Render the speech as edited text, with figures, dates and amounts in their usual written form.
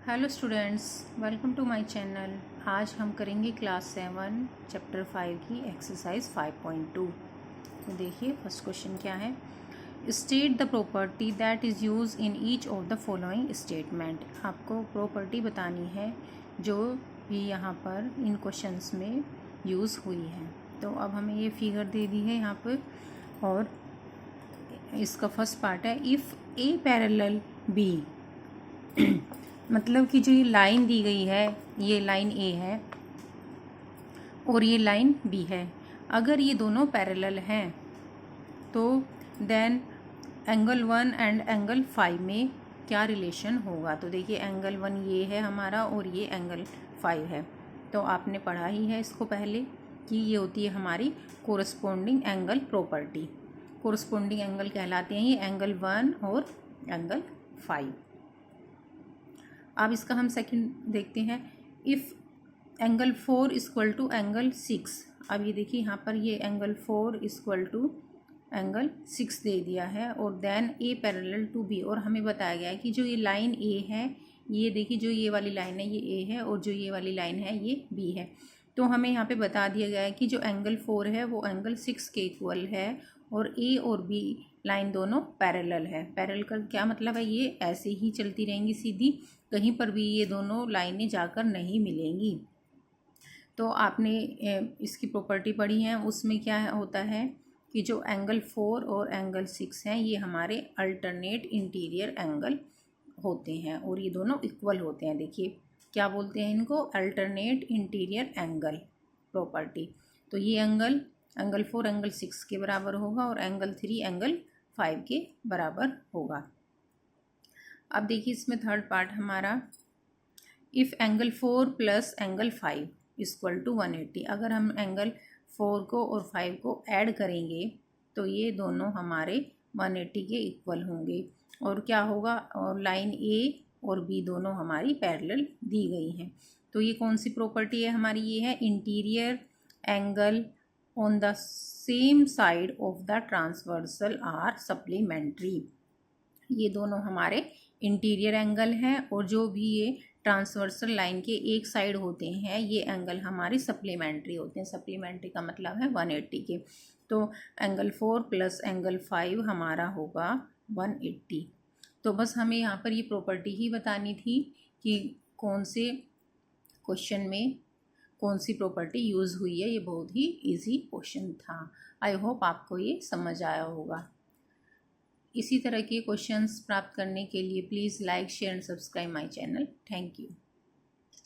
Hello students, welcome to my channel. आज हम करेंगे क्लास 7 चैप्टर 5 की एक्सरसाइज 5.2। तो देखिए फर्स्ट क्वेश्चन क्या है। State the property that is use in each of the following statement. आपको प्रॉपर्टी बतानी है जो भी यहाँ पर इन क्वेश्चंस में यूज़ हुई है। तो अब हमें ये फिगर दे दी है यहाँ पर, और इसका फर्स्ट पार्ट है इफ़ ए पैरेलल बी मतलब कि जो ये लाइन दी गई है, ये लाइन ए है और ये लाइन बी है। अगर ये दोनों पैरेलल हैं तो देन एंगल 1 एंड एंगल 5 में क्या रिलेशन होगा। तो देखिए एंगल 1 ये है हमारा और ये एंगल 5 है। तो आपने पढ़ा ही है इसको पहले कि ये होती है हमारी corresponding angle property. Corresponding angle कहलाते हैं ये एंगल 1 और एंगल 5। अब इसका हम सेकंड देखते हैं। If angle 4 equal to angle 6। अब ये देखिए यहाँ पर ये एंगल 4 इक्वल टू एंगल 6 दे दिया है और then A parallel to B. और हमें बताया गया है कि जो ये लाइन ए है, ये देखिए जो ये वाली लाइन है ये ए है और जो ये वाली लाइन है ये बी है। तो हमें यहाँ पे बता दिया गया है कि जो एंगल 4 है वो एंगल 6 के इक्वल है और ए और बी लाइन दोनों पैरेलल है। पैरेलल का क्या मतलब है, ये ऐसे ही चलती रहेंगी सीधी, कहीं पर भी ये दोनों लाइनें जाकर नहीं मिलेंगी। तो आपने इसकी प्रॉपर्टी पढ़ी है, उसमें क्या होता है कि जो एंगल 4 और एंगल 6 हैं ये हमारे अल्टरनेट इंटीरियर एंगल होते हैं और ये दोनों इक्वल होते हैं। देखिए क्या बोलते हैं इनको, अल्टरनेट इंटीरियर एंगल प्रॉपर्टी। तो ये एंगल 4 एंगल 6 के बराबर होगा और एंगल 3 एंगल 5 के बराबर होगा। अब देखिए इसमें थर्ड पार्ट हमारा, if angle 4 plus angle 5 equal to 180। अगर हम एंगल 4 को और 5 को ऐड करेंगे तो ये दोनों हमारे 180 के इक्वल होंगे। और क्या होगा, और लाइन ए और बी दोनों हमारी पैरेलल दी गई हैं। तो ये कौन सी प्रॉपर्टी है हमारी, ये है interior angle on the same side of the transversal are supplementary. ये दोनों हमारे इंटीरियर एंगल हैं और जो भी ये ट्रांसवर्सल लाइन के एक साइड होते हैं ये एंगल हमारे सप्लीमेंट्री होते हैं। सप्लीमेंट्री का मतलब है 180 के। तो एंगल 4 प्लस एंगल 5 हमारा होगा 180। तो बस हमें यहाँ पर ये प्रॉपर्टी ही बतानी थी कि कौन से क्वेश्चन में कौन सी प्रॉपर्टी यूज़ हुई है। ये बहुत ही इजी क्वेश्चन था। आई होप आपको ये समझ आया होगा। इसी तरह के क्वेश्चंस प्राप्त करने के लिए please like, share and subscribe my channel. Thank you.